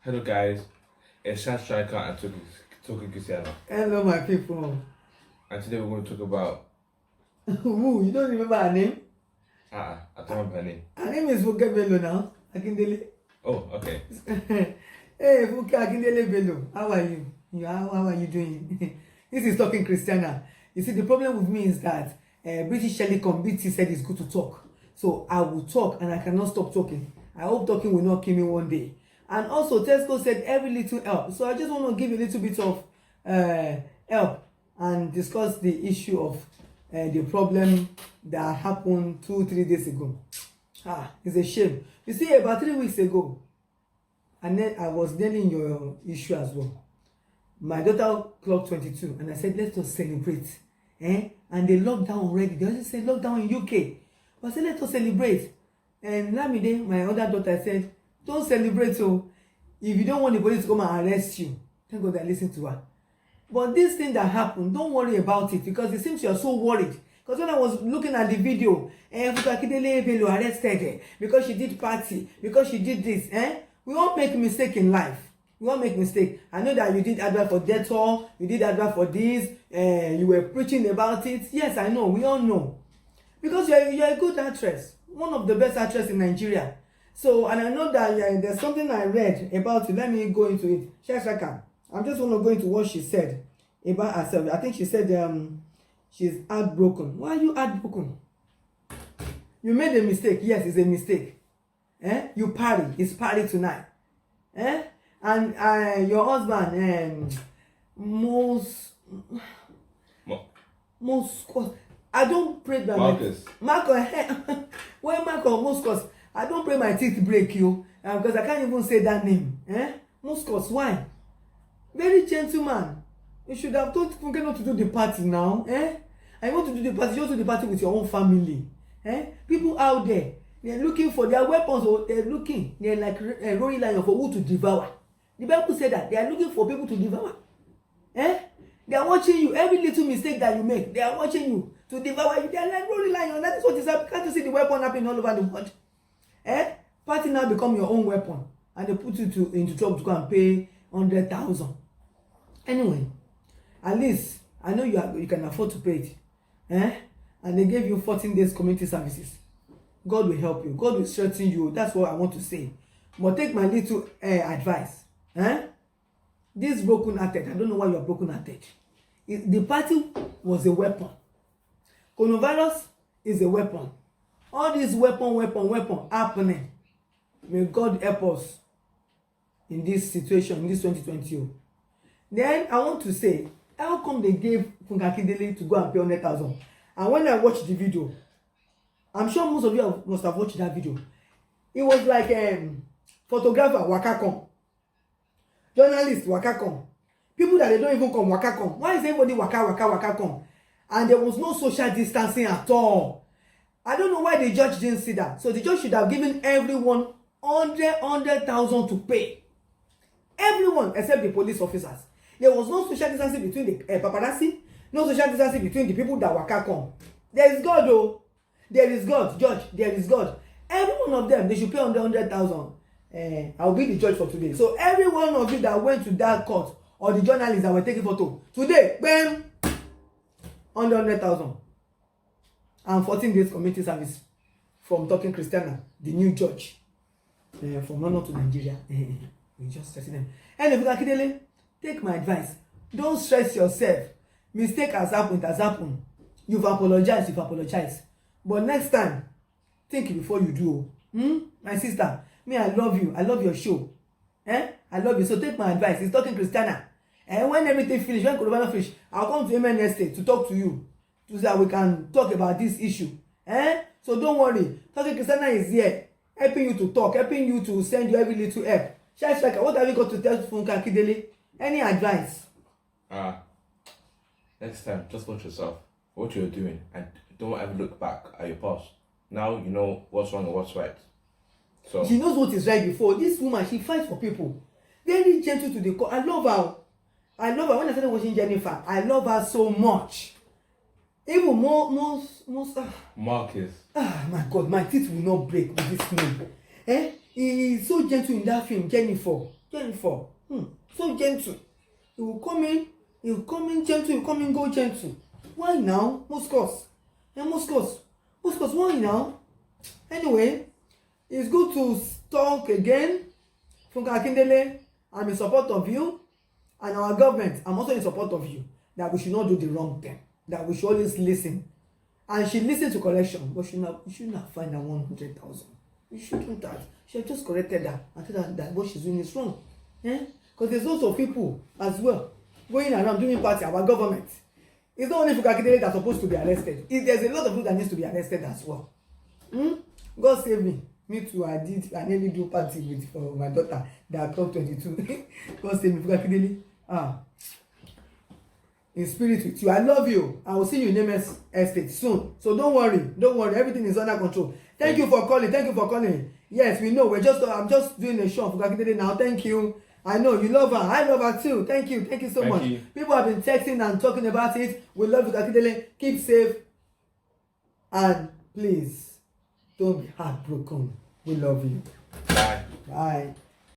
Hello guys, it's Shad Striker and Toki Cristiano. Hello, my people. And today we're going to talk about Who? You don't remember her name? I don't remember her name. Her name is Funke Bello now. Akindele. Oh, okay. Hey, Funke Akindele Bello. How are you? How are you doing? This is Talking Christiana. You see, the problem with me is that British Telecom BT said it's good to talk. So I will talk and I cannot stop talking. I hope talking will not kill me one day. And also, Tesco said every little help. So I just want to give a little bit of help and discuss the issue of the problem that happened 2-3 days ago. It's a shame. You see, about 3 weeks ago, and then I was dealing your issue as well. My daughter clocked 22, and I said, let us celebrate. And they locked down already. They also said lockdown in UK. But I said, let us celebrate. And Lamide, my other daughter, said, don't celebrate. So if you don't want the police to come and arrest you, thank God I listened to her. But this thing that happened, don't worry about it, because it seems you're so worried. Because when I was looking at the video, Funke Akindele Bello arrested because she did party, because she did this. We all make mistake in life. We all make mistake. I know that you did advert for Dettol, you did advert for this, you were preaching about it. Yes, I know. We all know. Because you're a good actress, one of the best actresses in Nigeria. So, and I know that there's something I read about it. Let me go into it. Shashaka. I'm just going to go into what she said about herself. I think she said she's heartbroken. Why are you heartbroken? You made a mistake. Yes, it's a mistake. You party. It's party tonight. And your husband, most I don't pray that Marcus. When Marcus, I don't pray my teeth break you because I can't even say that name. Moscos, why? Very gentleman. You should have told Funke not to do the party now. I want to do the party. You want to do the party with your own family. People out there, they're looking for their weapons. Or they're looking. They're like a roaring lion for who to devour. The Bible said that they are looking for people to devour. They are watching you. Every little mistake that you make, they are watching you to devour you. They are like roaring lion. That is what is happening. Can't you see the weapon happening all over the world? Party now become your own weapon, and they put you into trouble to go and pay 100,000. Anyway, at least I know you can afford to pay it. And they gave you 14 days community services. God will help you. God will strengthen you. That's what I want to say. But take my little advice. This broken-hearted, I don't know why you are broken-hearted. The party was a weapon. Coronavirus is a weapon. All these weapon happening. May God help us in this situation, in this 2020. Then I want to say, how come they gave Funke Akindele to go and pay 100,000? And when I watched the video, I'm sure most of you must have watched that video. It was like photographer waka come, journalist waka come, people that they don't even come waka come. Why is everybody waka come? And there was no social distancing at all. I don't know why the judge didn't see that. So the judge should have given everyone 100,000 to pay. Everyone except the police officers. There was no social distancing between the paparazzi, no social distancing between the people that waka come. There is God, though. There is God, judge. There is God. Every one of them, they should pay 100,000. I'll be the judge for today. So every one of you that went to that court, or the journalists that were taking photo today, bam, 100,000. And 14 days community service from Talking Christiana, the new judge, from London to Nigeria. We just stressing them. Anyway, Funke Akindele, take my advice. Don't stress yourself. Mistake has happened, it has happened. You've apologized. But next time, think before you do. My sister, me, I love you. I love your show. I love you. So take my advice. It's Talking Christiana. And when everything finish, when Coronavirus finish, I'll come to Amen Estate to talk to you, so that we can talk about this issue. So don't worry. Talking Christiana is here, helping you to talk, helping you to send you every little help. Shashaka, what have you got to tell Funke Akindele? Any advice? Next time, just watch yourself, what you're doing, and don't ever look back at your past. Now you know what's wrong and what's right. So she knows what is right before. This woman, she fights for people. Very gentle to the core. I love her. When I started watching Jennifer, I love her so much. Even most Marcus. My God, my teeth will not break with this name. He is so gentle in that film, Jennifer. Jennifer, so gentle. You will come in gentle, you come in go gentle. Why now? Muscus. Muscus, why now? Anyway, it's good to talk again. Funke Akindele, I'm in support of you, and our government, I'm also in support of you, that we should not do the wrong thing, that we should always listen. And she listened to correction, but you should not find her 100,000. You shouldn't have. She have just corrected her and told her that what she's doing is wrong. Because there's lots of people as well going around doing party, our government. It's not only Funke Akindele that's supposed to be arrested. There's a lot of people that needs to be arrested as well. God save me. Me too, I nearly do party with for my daughter that clock 22. God save me, Funke Akindele. In spirit with you. I love you. I will see you in Nemes Estate soon. So don't worry. Everything is under control. Thank you for calling. Yes, we know. I'm just doing a show for Funke Akindele now. Thank you. I know you love her. I love her too. Thank you so much. People have been texting and talking about it. We love Funke Akindele. Keep safe. And please, don't be heartbroken. We love you. Bye. Bye.